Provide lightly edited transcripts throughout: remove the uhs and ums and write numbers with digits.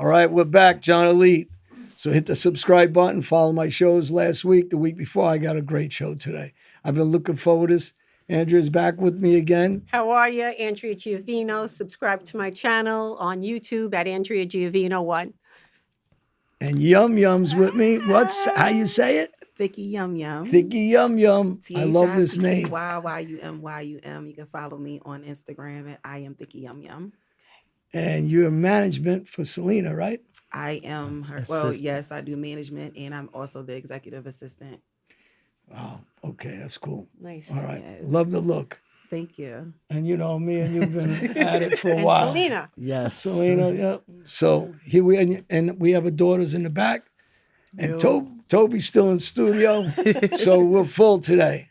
All right, we're back, John Elite. So hit the subscribe button, follow my shows last week, the week before. I got a great show today. I've been looking forward to this. Andrea's back with me again. How are you? Andrea Giovino. Subscribe to my channel on YouTube at Andrea Giovino 1. And Yum Yum's with me. What's how you say it? Thicky Yum Yum. Thicky Yum Yum. I love this name. THICKYYUM. You can follow me on Instagram at I am Thicky Yum Yum. And you're management for Selena, right? I am her. Well, yes, I do management, and I'm also the executive assistant. Oh, okay, that's cool. Nice. All right, Yes. love the look. Thank you. And you know me, and you've been at it for a And while. Selena. Yes. Selena, yeah. So here we have our daughters in the back, and Toby's still in the studio, so we're full today.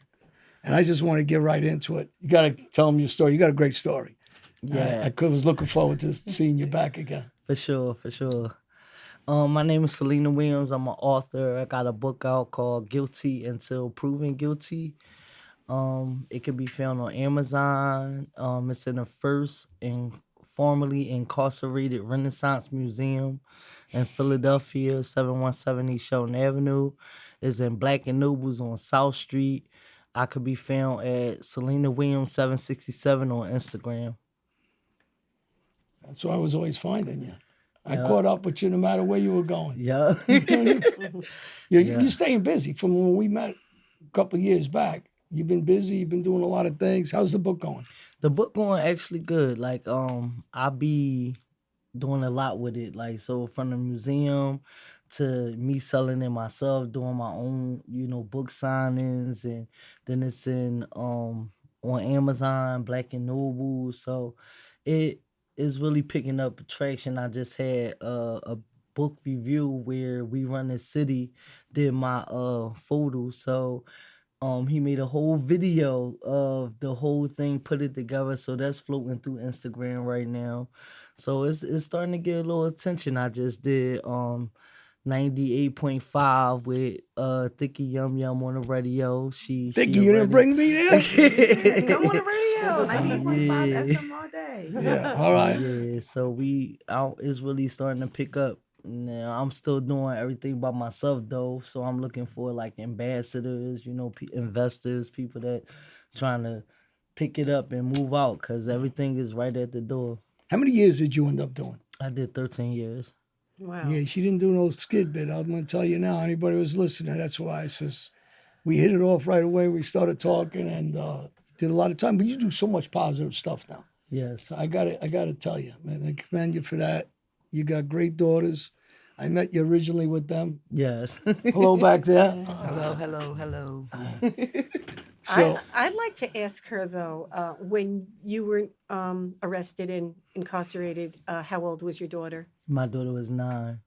And I just want to get right into it. You got to tell them your story. You got a great story. Yeah. I was looking forward to seeing you back again. For sure. My name is Selena Williams. I'm an author. I got a book out called Guilty Until Proven Guilty. It can be found on Amazon. It's in the first and formerly incarcerated Renaissance Museum in Philadelphia, 717 East Shelton Avenue. It's in Black and Nobles on South Street. I could be found at Selena Williams 767 on Instagram. That's why I was always finding you. I caught up with you no matter where you were going. Yeah. You're staying busy from when we met a couple of years back. You've been busy. You've been doing a lot of things. How's the book going? The book going actually good. Like, I be doing a lot with it. Like, so from the museum to me selling it myself, doing my own, book signings, and then it's in on Amazon, Black and Noble. So it is really picking up traction. I just had a book review where We Run the City did my photo. So he made a whole video of the whole thing, put it together. So that's floating through Instagram right now. So it's starting to get a little attention. I just did 98.5 with Thicky Yum Yum on the radio. Thicky, you didn't bring me there? Come on the radio. 98.5 FM all day. Yeah, all right. Yeah, so it's really starting to pick up. Now, I'm still doing everything by myself though, so I'm looking for like ambassadors, investors, people that trying to pick it up and move out because everything is right at the door. How many years did you end up doing? I did 13 years. Wow. Yeah, she didn't do no skid bit. I'm going to tell you now, anybody who's listening, that's why I says we hit it off right away. We started talking and did a lot of time, but you do so much positive stuff now. Yes. So I got to tell you, man, I commend you for that. You got great daughters. I met you originally with them. Yes. Hello back there. Hello. So I'd like to ask her, though, when you were arrested and incarcerated, how old was your daughter? My daughter was 9.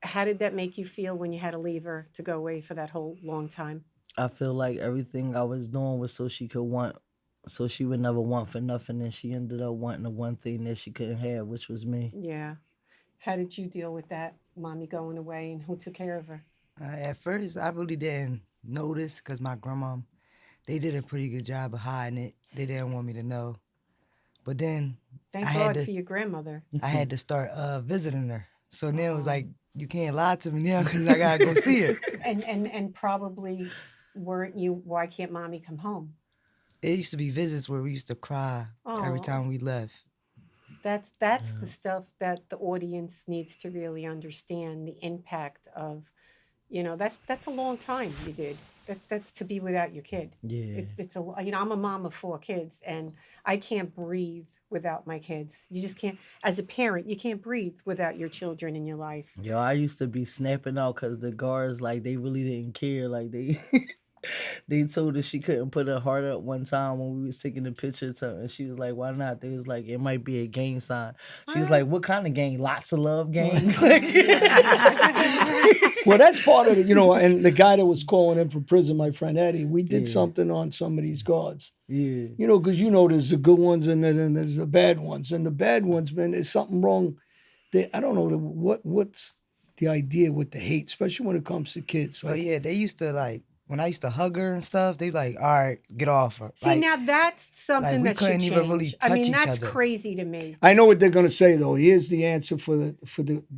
How did that make you feel when you had to leave her to go away for that whole long time? I feel like everything I was doing was so she would never want for nothing, and she ended up wanting the one thing that she couldn't have, which was me. Yeah. How did you deal with that, mommy going away, and who took care of her? At first, I really didn't notice because my grandma, they did a pretty good job of hiding it. They didn't want me to know. But then Thank God for your grandmother. I had to start visiting her. So then it was like, you can't lie to me now because I got to go see her. And probably weren't you, why can't mommy come home? It used to be visits where we used to cry every time we left. That's the stuff that the audience needs to really understand, the impact of, that's a long time you did. That's to be without your kid. Yeah. It's I'm a mom of 4 kids and I can't breathe without my kids. You just can't, as a parent, you can't breathe without your children in your life. Yo, I used to be snapping out because the guards, like, they really didn't care. Like, they they told her she couldn't put her heart up one time when we was taking the picture and she was like, why not? They was like, it might be a gang sign. She was like, what kind of gang? Lots of love gangs? well, that's part of it, and the guy that was calling in from prison, my friend Eddie, we did something on some of these guards. Yeah. Because there's the good ones and then there's the bad ones. And the bad ones, man, there's something wrong. I don't know what's the idea with the hate, especially when it comes to kids. Like, they used to, like, when I used to hug her and stuff, they like, all right, get off her. See, now that's something we that should couldn't change. even really I touch mean, each that's other. crazy to me. I know what they're going to say, though. Here's the answer for the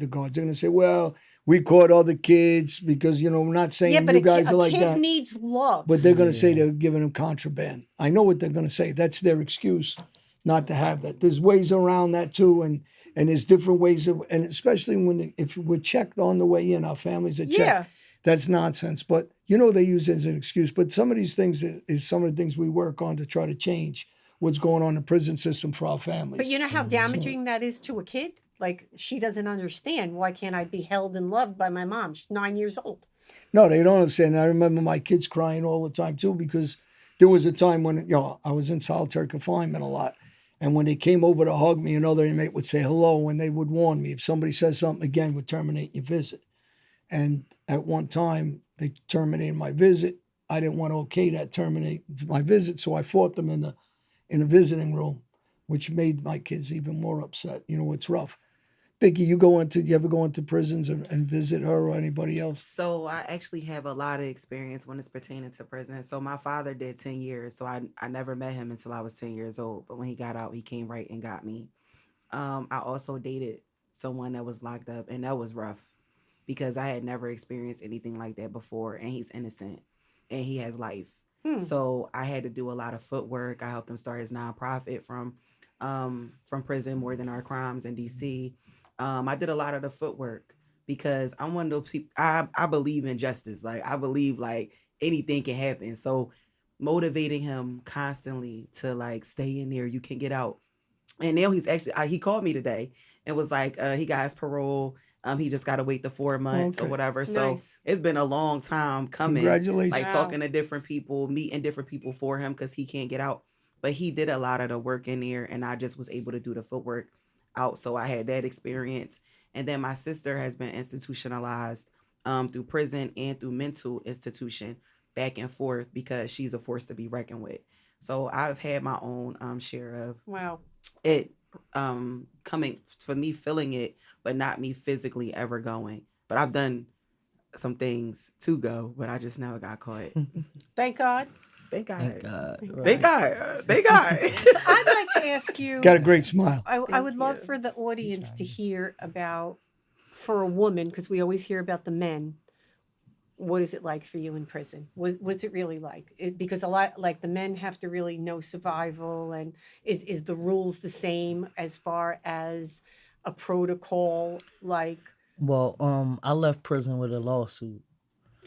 guards. They're going to say, well, we caught other kids because, we're not saying Yeah, but you guys are like kid that. needs love. But they're going to say they're giving them contraband. I know what they're going to say. That's their excuse not to have that. There's ways around that, too. And there's different ways of, and especially if we're checked on the way in, our families are checked. Yeah. That's nonsense. But, they use it as an excuse. But some of these things is some of the things we work on to try to change what's going on in the prison system for our families. But you know how damaging that is to a kid? Like, she doesn't understand. Why can't I be held and loved by my mom? She's 9 years old. No, they don't understand. I remember my kids crying all the time, too, because there was a time when, I was in solitary confinement a lot. And when they came over to hug me, another inmate would say hello, and they would warn me. If somebody says something again, would terminate your visit. And at one time, they terminated my visit. I didn't want to terminate my visit, so I fought them in the visiting room, which made my kids even more upset. It's rough. Thicky, you ever go into prisons and visit her or anybody else? So I actually have a lot of experience when it's pertaining to prison. So my father did 10 years. So I never met him until I was 10 years old. But when he got out, he came right and got me. I also dated someone that was locked up, and that was rough because I had never experienced anything like that before. And he's innocent and he has life. So I had to do a lot of footwork. I helped him start his nonprofit from prison, More Than Our Crimes in DC. I did a lot of the footwork because I'm one of those people. I believe in justice. Like, I believe like anything can happen. So motivating him constantly to like stay in there, you can get out. And now he's actually he called me today and was like he got his parole. He just got to wait the 4 months or whatever. So Nice. it's been a long time coming. Congratulations. Like Wow. talking to different people, meeting different people for him because he can't get out. But he did a lot of the work in there, and I just was able to do the footwork out. So I had that experience. And then my sister has been institutionalized through prison and through mental institution back and forth because she's a force to be reckoned with. So I've had my own share of Wow. it coming for me, feeling it, but not me physically ever going. But I've done some things to go, but I just never got caught. Thank God. Thank God. Thank God. Thank God. Thank God. So I'd like to ask you. Got a great smile. I Thank would love you. for the audience to hear about, for a woman, because we always hear about the men. What is it like for you in prison? What's it really like? Because a lot, like the men have to really know survival, and is the rules the same as far as a protocol, like Well, I left prison with a lawsuit.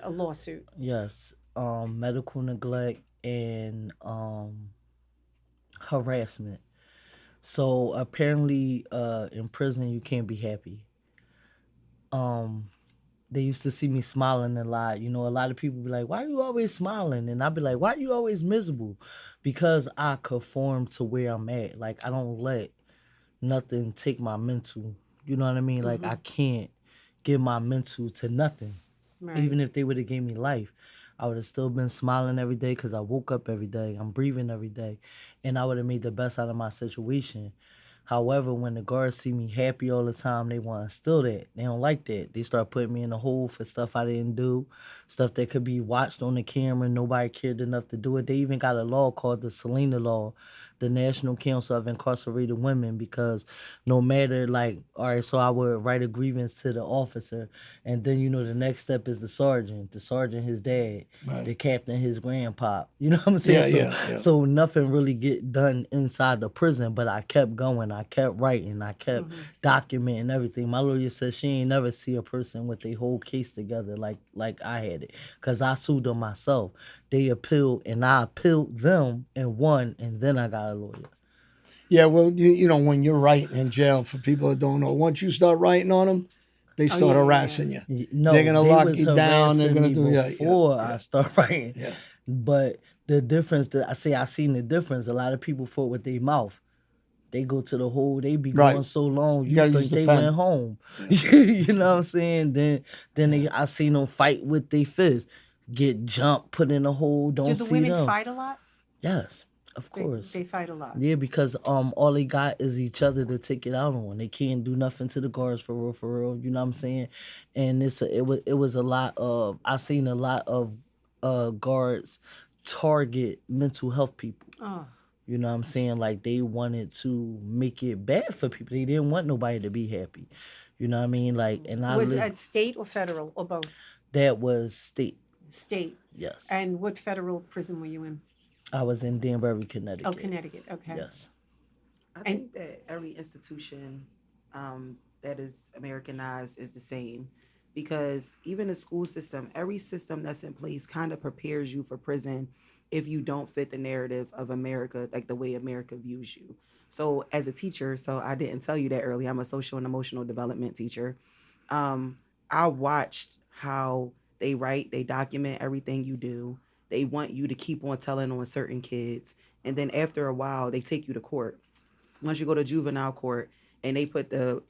a lawsuit? Yes, medical neglect and harassment. So apparently, in prison you can't be happy. They used to see me smiling a lot. A lot of people be like, "Why you always smiling?" And I'd be like, "Why you always miserable?" Because I conform to where I'm at. Like, I don't let nothing take my mental. You know what I mean? Like, I can't give my mental to nothing. Right. Even if they would have gave me life, I would have still been smiling every day because I woke up every day. I'm breathing every day. And I would have made the best out of my situation. However, when the guards see me happy all the time, they want to instill that. They don't like that. They start putting me in a hole for stuff I didn't do, stuff that could be watched on the camera. Nobody cared enough to do it. They even got a law called the Selena Law, the National Council of Incarcerated Women, because no matter, like, all right, so I would write a grievance to the officer, and then, the next step is the sergeant, his dad, Right. the captain, his grandpa. You know what I'm saying? Yeah. So nothing really get done inside the prison, but I kept going. I kept writing. I kept documenting everything. My lawyer said she ain't never see a person with their whole case together like I had it, because I sued them myself. They appealed, and I appealed them and won, and then I got a lawyer. Yeah, well, when you're writing in jail, for people that don't know, once you start writing on them, they start yeah. harassing you. No, They're gonna they lock was you down. They're harassing gonna me do before I start writing. Yeah. But the difference that I seen the difference. A lot of people fought with their mouth. They go to the hole. They be Right. going so long. You gotta think use the they pen. went home. You know what I'm saying? Then I seen them fight with their fists, get jumped, put in a hole. Don't Do the see women them. fight a lot? Yes, of They- course. They fight a lot. Yeah, because all they got is each other to take it out on. They can't do nothing to the guards for real. You know what I'm saying? And it was a lot of, I seen a lot of guards target mental health people. Oh. You know what I'm saying? Like they wanted to make it bad for people. They didn't want nobody to be happy. You know what I mean? Like, and I Was lived, it state or federal or both? that was state. State. Yes. And what federal prison were you in? I was in Danbury, Connecticut. Oh, Connecticut. Okay. Yes. I think that every institution that is Americanized is the same, because even the school system, every system that's in place kind of prepares you for prison if you don't fit the narrative of America, like the way America views you. So as a teacher, so I didn't tell you that earlier, I'm a social and emotional development teacher. I watched how they write, they document everything you do. They want you to keep on telling on certain kids. And then after a while, they take you to court. Once you go to juvenile court and they put the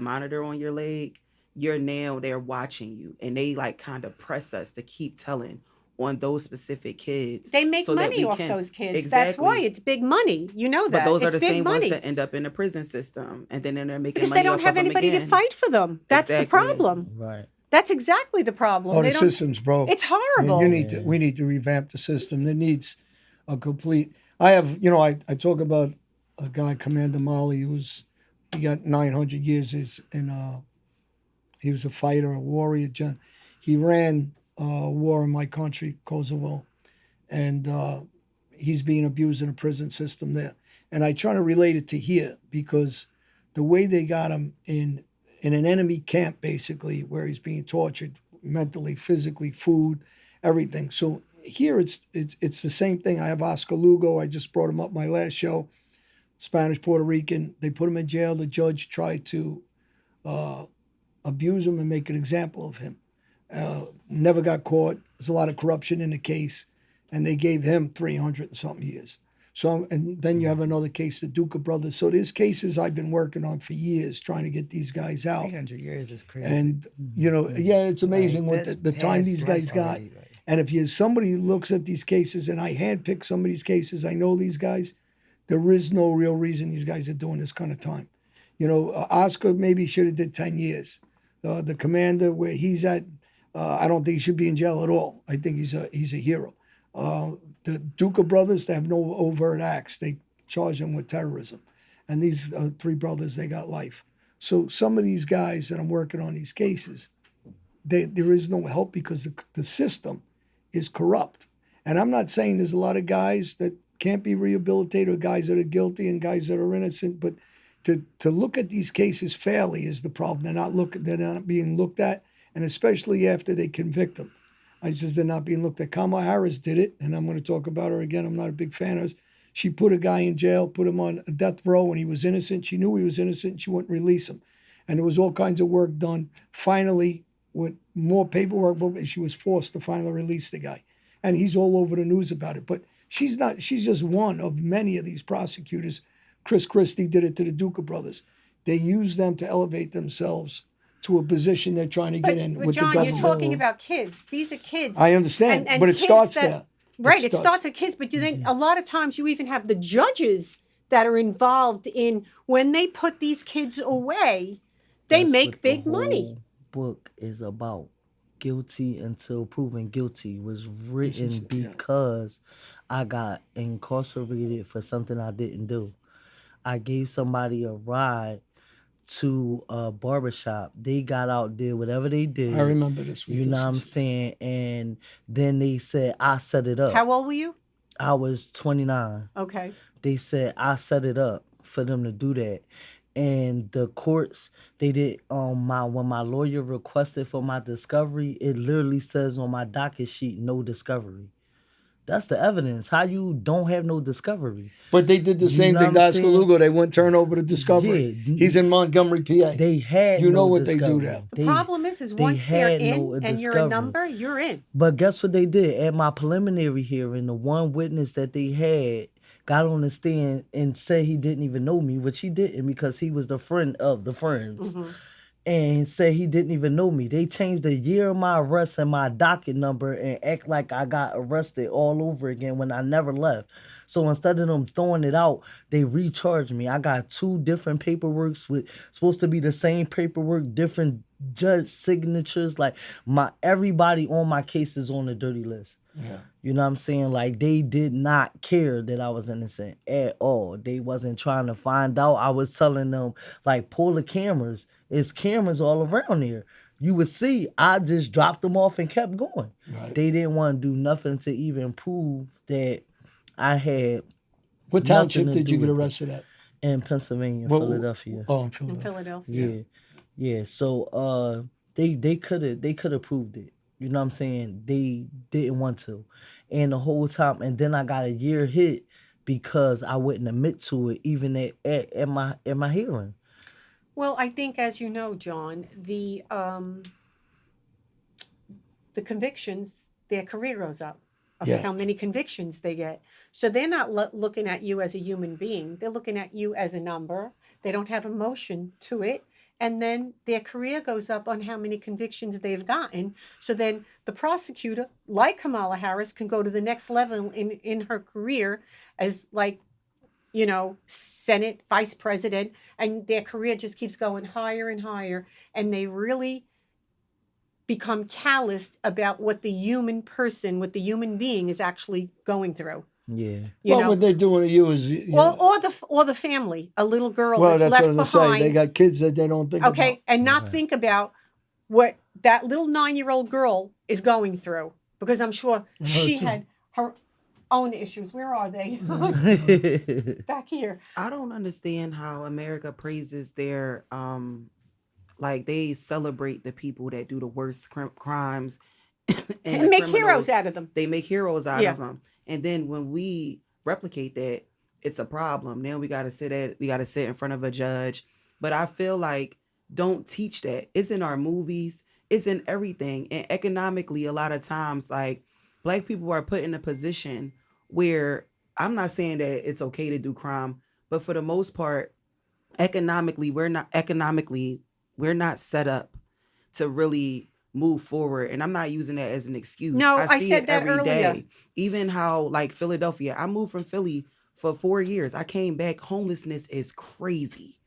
monitor on your leg, they're watching you, and they like kind of press us to keep telling on those specific kids. They make so that money we off can- those kids. Exactly. That's why it's big money. You know that. But those are It's the big same money. ones that end up in the prison system, and then they're making Because money they don't off have of them anybody to again. fight for them. That's the Exactly. problem. Right. That's exactly the problem. Oh, They the don't- system's broke. It's horrible. We need to revamp the system. There needs a complete. I have, I talk about a guy, Commander Molly, he got 900 years. He was a fighter, a warrior. He ran a war in my country, Kosovo, and he's being abused in a prison system there. And I try to relate it to here because the way they got him in an enemy camp, basically, where he's being tortured mentally, physically, food, everything. So here it's the same thing. I have Oscar Lugo. I just brought him up my last show. Spanish Puerto Rican. They put him in jail. The judge tried to abuse him and make an example of him. Never got caught. There's a lot of corruption in the case, and they gave him 300 and something years. So, and then you have another case, the Duca brothers. So there's cases I've been working on for years, trying to get these guys out. 300 years is crazy. And it's amazing Like, what that's the time past these life guys got. already, like. And if somebody looks at these cases, and I handpick some of these cases, I know these guys. There is no real reason these guys are doing this kind of time. Oscar maybe should have did 10 years. The commander, where he's at, I don't think he should be in jail at all. I think he's a hero. The Duca brothers, they have no overt acts. They charge them with terrorism. And these three brothers, they got life. So some of these guys that I'm working on these cases, there is no help because the system is corrupt. And I'm not saying there's a lot of guys that can't be rehabilitated, or guys that are guilty and guys that are innocent, but to look at these cases fairly is the problem. They're not being looked at, and especially after they convict them. They're not being looked at. Kamala Harris did it, and I'm going to talk about her again. I'm not a big fan of her. She put a guy in jail, put him on a death row when he was innocent. She knew he was innocent, and she wouldn't release him. And there was all kinds of work done. Finally, with more paperwork, she was forced to finally release the guy. And he's all over the news about it. But she's just one of many of these prosecutors. Chris Christie did it to the Duca brothers. They use them to elevate themselves to a position they're trying to get in But with John, the you're government. talking about kids. These are kids. I understand, And but it kids starts that- there. Right, it starts at kids, but do they? A lot of times, you even have the judges that are involved in when they put these kids away. They That's make what the big money. whole book is about. Guilty until proven guilty was written yeah. because I got incarcerated for something I didn't do. I gave somebody a ride to a barbershop. They got out there, whatever they did. I remember this. You know what I'm saying? And then they said, I set it up. How old were you? I was 29. Okay. They said, I set it up for them to do that. And the courts, they did when my lawyer requested for my discovery, it literally says on my docket sheet, no discovery. That's the evidence. How you don't have no discovery? But they did the You same know thing what to I'm Oscar saying? Lugo. They wouldn't turn over the discovery. Yeah. He's in Montgomery, PA. They had You know no what they do discovery. there. The problem is they once they're had in no and you're a discovery. number, you're in. But guess what they did? At my preliminary hearing, the one witness that they had got on the stand and said he didn't even know me, which he didn't because he was the friend of the friends. Mm-hmm. and said he didn't even know me. They changed the year of my arrest and my docket number and act like I got arrested all over again when I never left. So instead of them throwing it out, they recharged me. I got 2 different paperworks with supposed to be the same paperwork, different judge signatures. Like everybody on my case is on the dirty list. Yeah. You know what I'm saying? Like, they did not care that I was innocent at all. They wasn't trying to find out. I was telling them, like, pull the cameras. It's cameras all around here. You would see, I just dropped them off and kept going. Right. They didn't want to do nothing to even prove that I had What nothing township to did you do get with it. arrested at? In Pennsylvania, What- Philadelphia. Oh, in In Philadelphia. Philadelphia. Yeah. So they could have proved it. You know what I'm saying? They didn't want to. And the whole time, and then I got a year hit because I wouldn't admit to it even at my hearing. Well, I think, as you know, John, the convictions, their career goes up of Yeah. how many convictions they get. So they're not looking at you as a human being. They're looking at you as a number. They don't have emotion to it. And then their career goes up on how many convictions they've gotten. So then the prosecutor, like Kamala Harris, can go to the next level in her career as, like, Senate vice president, and their career just keeps going higher and higher. And they really become calloused about what the human person, what the human being is actually going through. Yeah. You Well, know, what they're doing to you is, or the family, a little girl well, that's that's left what I was gonna say. behind. They got kids that they don't think Okay, about. and not think about what that little 9-year-old girl is going through, because I'm sure she too. had her own issues. Where are they? Back here. I don't understand how America praises their like they celebrate the people that do the worst crimes And the make criminals. heroes out of them. They make heroes out Yeah. of them, and then when we replicate that, it's a problem. Then we got to sit in front of a judge. But I feel like, don't teach that. It's in our movies. It's in everything. And economically, a lot of times, like, Black people are put in a position where, I'm not saying that it's okay to do crime, but for the most part, economically, we're not set up to really move forward. And I'm not using that as an excuse. No, I see said it that every earlier. day. Even how, like, Philadelphia, I moved from Philly for 4 years. I came back. Homelessness is crazy.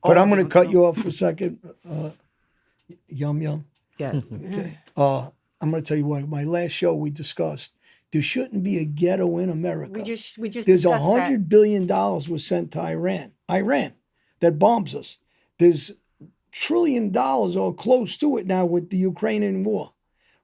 But All I'm going to downtown. cut you off for a second. Yum Yum. Yes. Okay. I'm going to tell you what. My last show we discussed there shouldn't be a ghetto in America. We just There's discussed $100 billion was sent to Iran that bombs us. There's $1 trillion or close to it now with the Ukrainian war,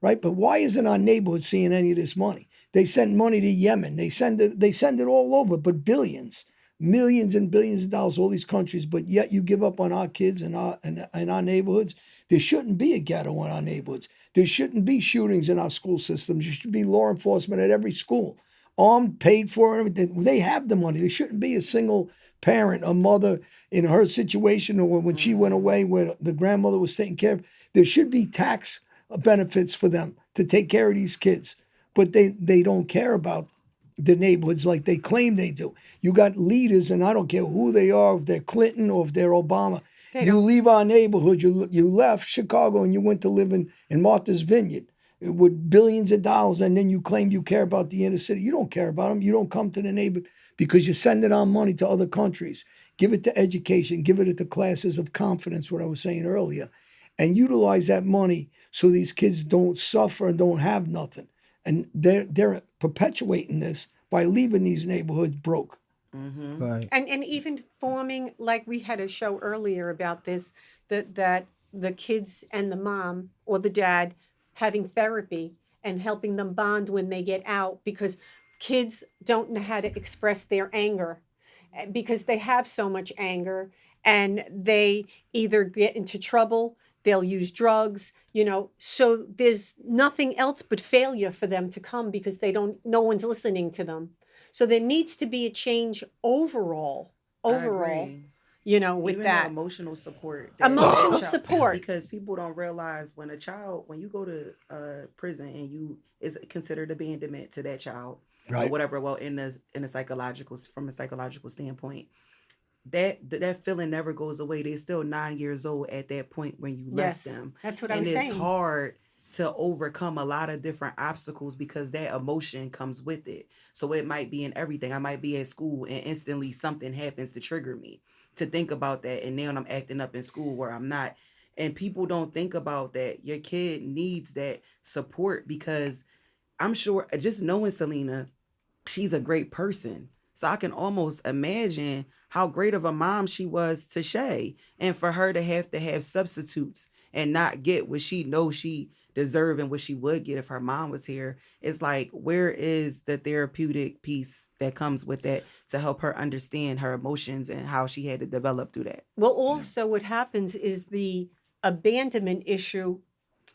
right? But why isn't our neighborhood seeing any of this money? They send money to Yemen. They send it all over, but billions, millions and billions of dollars, all these countries. But yet you give up on our kids and our neighborhoods. There shouldn't be a ghetto in our neighborhoods. There shouldn't be shootings in our school systems. There should be law enforcement at every school, armed, paid for, and everything. They have the money. There shouldn't be a single parent, a mother in her situation, or when she went away, where the grandmother was taking care of. There should be tax benefits for them to take care of these kids, but they don't care about the neighborhoods like they claim they do. You got leaders, and I don't care who they are, if they're Clinton or if they're Obama. You leave our neighborhood. You left Chicago and you went to live in Martha's Vineyard with billions of dollars, and then you claim you care about the inner city. You don't care about them. You don't come to the neighborhood because you're sending our money to other countries. Give it to education. Give it to classes of confidence, what I was saying earlier, and utilize that money so these kids don't suffer and don't have nothing. And they're perpetuating this by leaving these neighborhoods broke. Mm-hmm. Right. And even forming, like we had a show earlier about this, that the kids and the mom or the dad having therapy and helping them bond when they get out, because kids don't know how to express their anger because they have so much anger, and they either get into trouble, they'll use drugs, so there's nothing else but failure for them to come because no one's listening to them. So there needs to be a change overall, I agree. With Even that. the emotional support. Emotional support. Because people don't realize when you go to prison and is considered abandonment to that child, Right. or whatever. Well, from a psychological standpoint, that feeling never goes away. They're still 9 years old at that point when you left Yes, them. that's what I And was it's saying. hard to overcome a lot of different obstacles because that emotion comes with it. So it might be in everything. I might be at school and instantly something happens to trigger me to think about that. And now I'm acting up in school where I'm not. And people don't think about that. Your kid needs that support because I'm sure just knowing Selena, she's a great person. So I can almost imagine how great of a mom she was to Shay. And for her to have substitutes and not get what she knows she deserve and what she would get if her mom was here, it's like, where is the therapeutic piece that comes with that to help her understand her emotions and how she had to develop through that? Well, also what happens is the abandonment issue,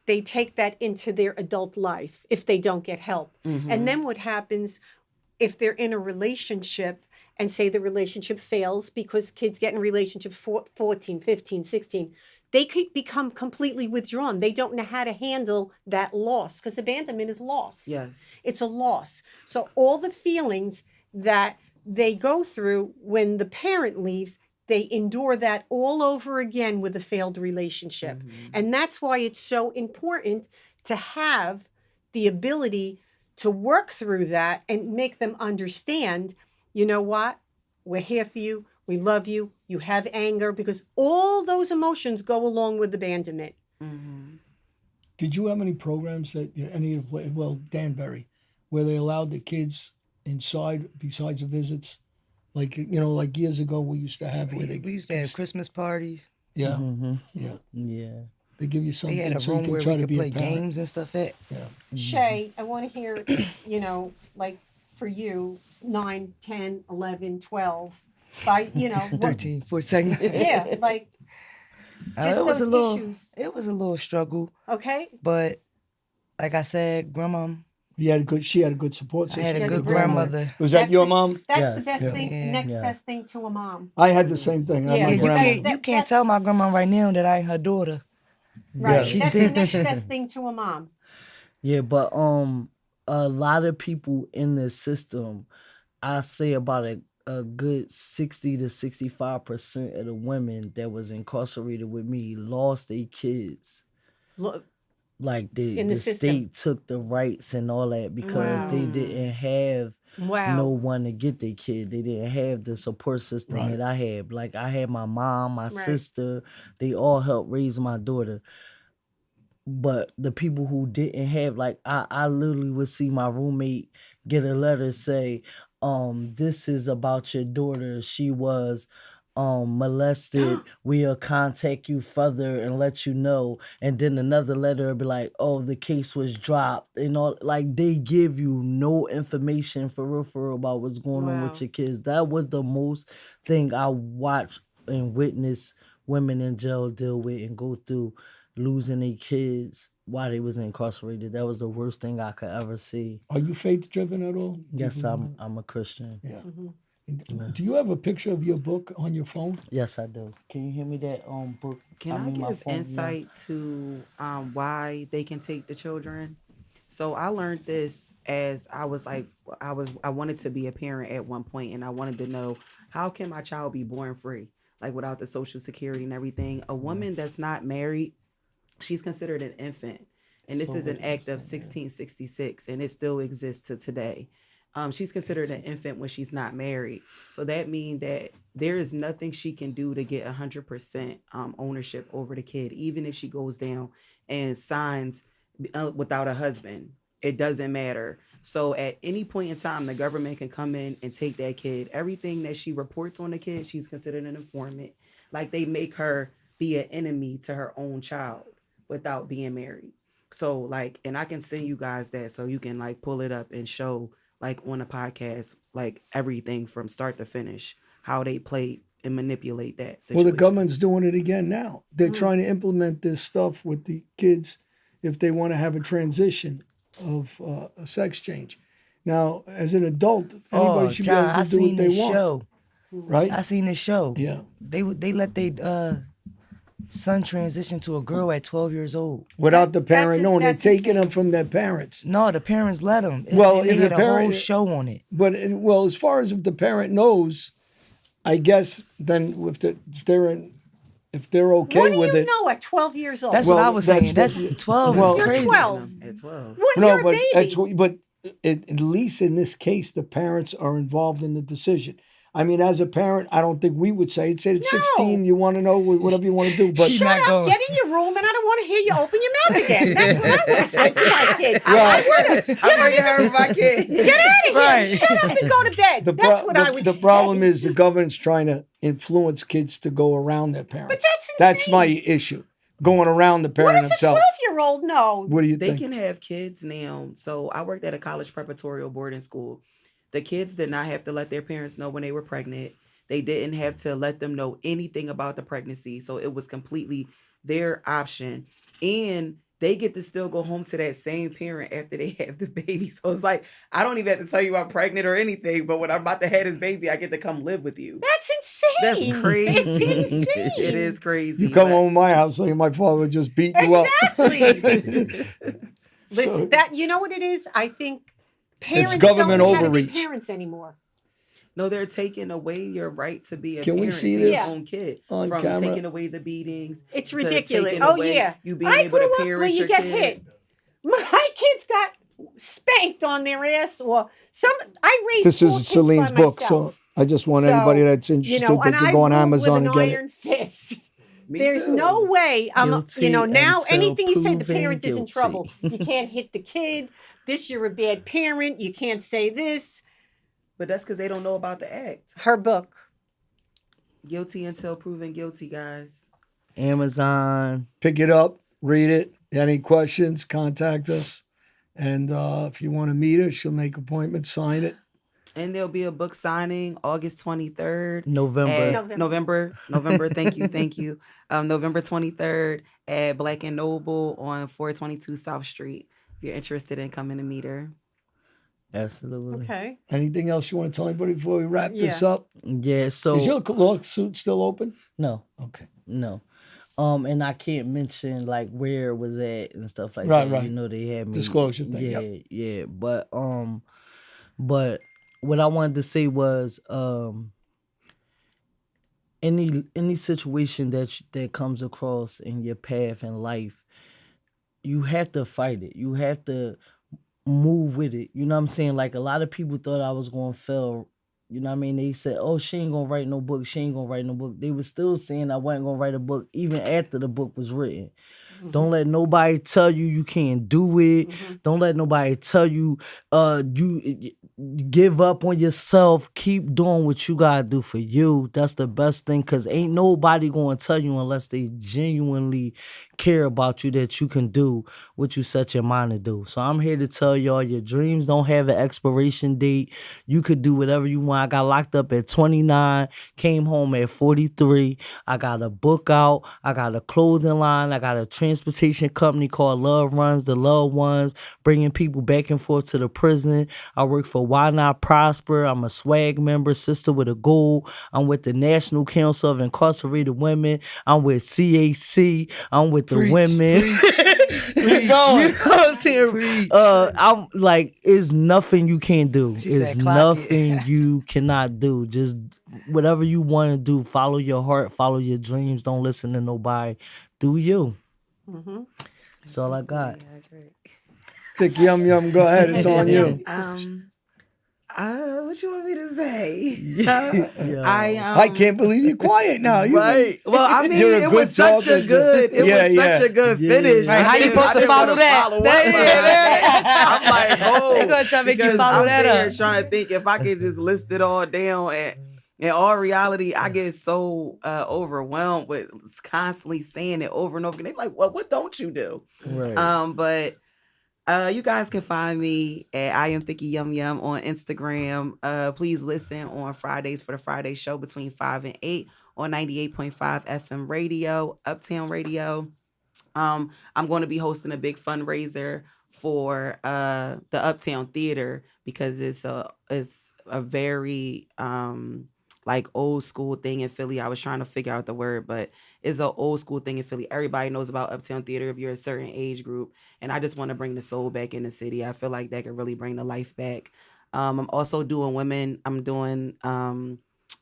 they take that into their adult life if they don't get help. And then what happens if they're in a relationship and say the relationship fails because kids get in relationship 14, 15, 16, they could become completely withdrawn. They don't know how to handle that loss because abandonment is loss. Yes. It's a loss. So all the feelings that they go through when the parent leaves, they endure that all over again with a failed relationship. And that's why it's so important to have the ability to work through that and make them understand, you know what? We're here for you. We love you. You have anger because all those emotions go along with abandonment. Did you have any programs that any of, well, Danbury, where they allowed the kids inside besides the visits? Like, like years ago we used to have where We used to have Christmas parties. Yeah, Mm-hmm. yeah. Yeah. They give you They something had a so you room can where try we to could be play a parent. games and stuff at. Yeah. Shay, I want to hear, like for you, 9, 10, 11, 12, by, what, 13, 14. yeah, like just it was those a little. issues. It was a little struggle, Okay? but like I said, grandma, She had a good support I system. had a had a good great grandmother. Was that That's your the- mom? That's the Yes. best Yeah. thing, Yeah. next Yeah. best thing to a mom. I had the same thing. I Yeah, had Yeah, my you grandma. can't. You can't tell my grandma right now that I ain't her daughter. Right. Yeah. That's the next best thing to a mom. Yeah, but a lot of people in this system, I say about a good 60 to 65% of the women that was incarcerated with me lost their kids. Look, Like In the the system. state took the rights and all that because they Wow. didn't have wow. no one to get their kid. They didn't have the support system Right. that I had. Like I had my mom, my Right. sister, they all helped raise my daughter. But the people who didn't have, like I literally would see my roommate get a letter say, this is about your daughter. She was molested. We'll contact you further and let you know. And then another letter would be like, oh, the case was dropped and all. Like they give you no information for real about what's going on Wow. with your kids. That was the most thing I watched and witnessed women in jail deal with and go through, losing their kids while they was incarcerated. That was the worst thing I could ever see. Are you faith driven at all? Yes, I'm a Christian. Yeah. Mhm. Do you have a picture of your book on your phone? Yes, I do. Can you hear me that book? Can I mean, my give phone, yeah. insight to why they can take the children? So I learned this as I wanted to be a parent at one point, and I wanted to know, how can my child be born free, like without the Social Security and everything? A woman that's not married, she's considered an infant, and this So is an what you act of saying, 1666, and it still exists to today. She's considered an infant when she's not married. So that means that there is nothing she can do to get 100% ownership over the kid, even if she goes down and signs without a husband. It doesn't matter. So at any point in time, the government can come in and take that kid. Everything that she reports on the kid, she's considered an informant. Like they make her be an enemy to her own child without being married. So like, and I can send you guys that so you can like pull it up and show like on a podcast, like everything from start to finish, how they play and manipulate that situation. Well, the government's doing it again now. They're trying to implement this stuff with the kids if they want to have a transition of a sex change. Now, as an adult, anybody should John, be able I to do what seen they this want, show. right? I seen this show. Yeah. They let their son transition to a girl at 12 years old. Without the parent knowing, they're that's taking them insane. from their parents. No, the parents let them. Well, They if the had a whole parent- show on it. But as far as if the parent knows, I guess then if they're okay What do with you it. know at 12 years old? That's Well, what I was that's saying. That's the- 12 well- is You're crazy. 12. At 12. What? No, You're a but baby. at least in this case, the parents are involved in the decision. I mean, as a parent, I don't think we would say it's 16. You want to know whatever you want to do, but She Shut not up, going. get in your room, and I don't want to hear you open your mouth again. That's what I would have said to my kid. Right. I'm bringing her with my kid. Get out of here. Right. Shut up and go to bed. That's what I would say. the problem is the government's trying to influence kids to go around their parents. But that's That's my insane. issue. Going around the What parent does a himself. 12-year-old know? What do you They think? can have kids now. So I worked at a college preparatory boarding school. The kids did not have to let their parents know when they were pregnant. They didn't have to let them know anything about the pregnancy. So it was completely their option. And they get to still go home to that same parent after they have the baby. So it's like, I don't even have to tell you I'm pregnant or anything. But when I'm about to have this baby, I get to come live with you. That's insane. That's crazy. It's insane. It is crazy. You come but- home to my house like my father would just beat you up. Exactly. Listen, So- that you know what it is? I think parents government don't know how to be overreach. parents anymore. No, they're taking away your right to be a Can we parent see to this your own kid. on from camera? taking away the beatings. It's to ridiculous. taking Oh away yeah, you being I able grew to up parent where you your get kid. hit. My kids got spanked on their ass, or some. I raised. This 4 is kids Celine's by book, myself. so I just want So, anybody that's interested, they and can I go on rule Amazon with and an get it. iron fist. Me There's too. no way. Guilty Now until anything you say, the proven parent is in guilty. trouble. You can't hit the kid. This, you're a bad parent. You can't say this. But that's because they don't know about the act. Her book. Guilty until proven guilty, guys. Amazon. Pick it up, read it. Any questions, contact us. And if you want to meet her, she'll make appointments, sign it. And there'll be a book signing August 23rd. November. November. Thank you. November 23rd at Black and Noble on 422 South Street. If you're interested in coming to meet her. Absolutely. Okay. Anything else you want to tell anybody before we wrap this Yeah. up? Yeah, so Is your lawsuit still open? no. Okay. No. And I can't mention like where it was at and stuff like Right, that. right. You know, they had me Disclosure thing, Yeah, yep. yeah. But what I wanted to say was any situation that comes across in your path in life, you have to fight it. You have to move with it. You know what I'm saying? Like a lot of people thought I was gonna fail. You know what I mean? They said, oh, she ain't gonna write no book. She ain't gonna write no book. They were still saying I wasn't gonna write a book even after the book was written. Don't let nobody tell you you can't do it. Don't let nobody tell you you give up on yourself. Keep doing what you gotta do for you. That's the best thing, because ain't nobody gonna tell you unless they genuinely care about you that you can do what you set your mind to do. So I'm here to tell y'all your dreams don't have an expiration date. You could do whatever you want. I got locked up at 29, came home at 43. I got a book out. I got a clothing line. I got a transportation company called Love Runs, the Loved Ones, bringing people back and forth to the prison. I work for Why Not Prosper. I'm a SWAG member, Sister with a Goal. I'm with the National Council of Incarcerated Women. I'm with CAC. I'm with the women. You know what I'm saying? I'm like, it's nothing you can't do. She It's said, "Clock it." nothing you cannot do. Just whatever you want to do. Follow your heart. Follow your dreams. Don't listen to nobody. Do you. That's all I got. Thicky Yum Yum, go ahead. It's on you. What you want me to say? Yo. I can't believe you're quiet now. You Right. Well, I mean, You're a it good was such talker, a good. It yeah, was yeah. such a good Yeah. finish. Right, how you didn't- supposed I to didn't follow wanna that? follow up Yeah, behind yeah. that. I'm like, oh, They gonna try to make you because follow I'm that sitting here up. trying to think if I could just list it all down. And in all reality, I get so overwhelmed with constantly saying it over and over again. They're like, well, what don't you do? Right. But you guys can find me at I am Thicky Yum Yum on Instagram. Please listen on Fridays for the Friday show between 5 and 8 on 98.5 FM radio, Uptown Radio. I'm going to be hosting a big fundraiser for the Uptown Theater because it's a very like old school thing in Philly. I was trying to figure out the word, but it's an old school thing in Philly. Everybody knows about Uptown Theater if you're a certain age group. And I just want to bring the soul back in the city. I feel like that could really bring the life back. I'm also doing women. I'm doing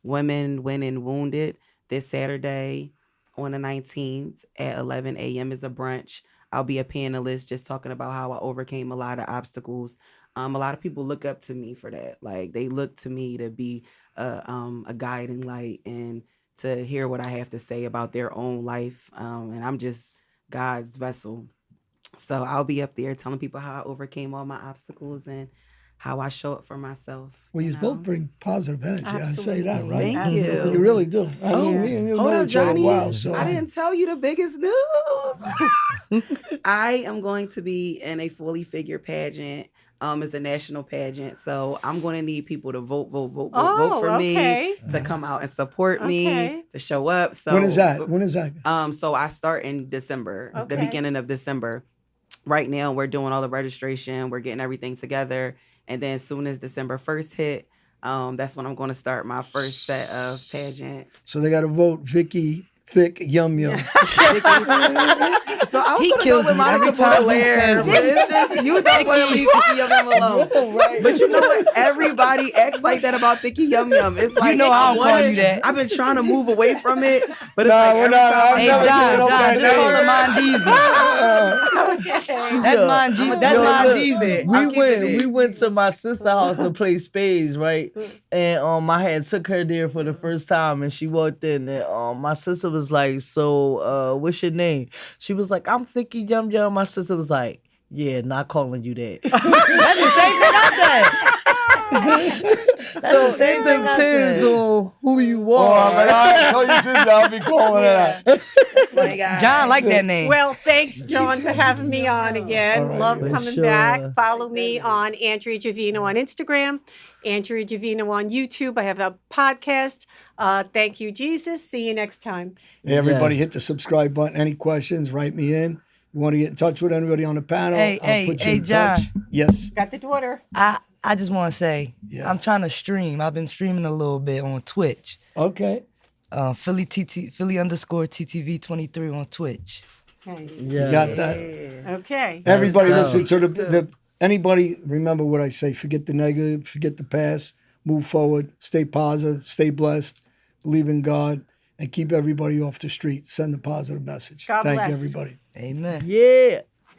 Women, When and Wounded, this Saturday on the 19th at 11 a.m. is a brunch. I'll be a panelist just talking about how I overcame a lot of obstacles. A lot of people look up to me for that. Like, they look to me to be a guiding light and to hear what I have to say about their own life. And I'm just God's vessel. So I'll be up there telling people how I overcame all my obstacles and how I show up for myself. Well, you both bring positive energy. I say that, Absolutely. right? Thank you. You really do. I Oh, mean, me and you hold know up, each other a Johnny. while, so I didn't tell you the biggest news. I am going to be in a fully figured pageant. It's a national pageant, so I'm going to need people to vote for okay. me, to come out and support me, Okay. to show up. So when is that? When is that? So I start in December, the Okay. beginning of December. Right now, we're doing all the registration. We're getting everything together. And then as soon as December 1st hit, that's when I'm going to start my first set of pageant. So they got to vote Thicky Yum Yum. So I was He going to kills go with me every Monica time he Baudelaire, says but it's just, you don't want to leave Thicky Yum Yum alone. But you know what? Everybody acts like that about Thicky Yum Yum. It's like, know I don't call you that. I've been trying to move away from it, but it's Nah, like we're every not- time I'm Hey, never John, giving up that just call name. him Mondeezy. That's Mondeezy. That's Mondeezy. We went to my sister's house to play spades, right? And I had took her there for the first time, and she walked in, and my sister was like, "So, what's your name?" She was like, "I'm Thicky Yum Yum." My sister was like, "Yeah, not calling you that." That's the same thing I said. So same it thing I depends said. on who you Oh, are. but I told you since I'll be calling it that. Funny guy. John like that name. Well, thanks, John, for having me on again. All right, Love for coming sure. back. Follow me on Andrea Giovino on Instagram, Andrea Giovino on YouTube. I have a podcast. Thank you, Jesus. See you next time. Hey, everybody, Yes. hit the subscribe button. Any questions, write me in. You want to get in touch with anybody on the panel, I'll put you in John. touch. Yes. Got the daughter. I just want to say, Yeah. I'm trying to stream. I've been streaming a little bit on Twitch. Okay. Philly _ TTV 23 on Twitch. Nice. You got that? Okay. Everybody That's listen to the anybody remember what I say. Forget the negative, forget the past, move forward, stay positive, stay blessed, believe in God, and keep everybody off the street. Send a positive message. God Thank bless. you, everybody. Amen. Yeah.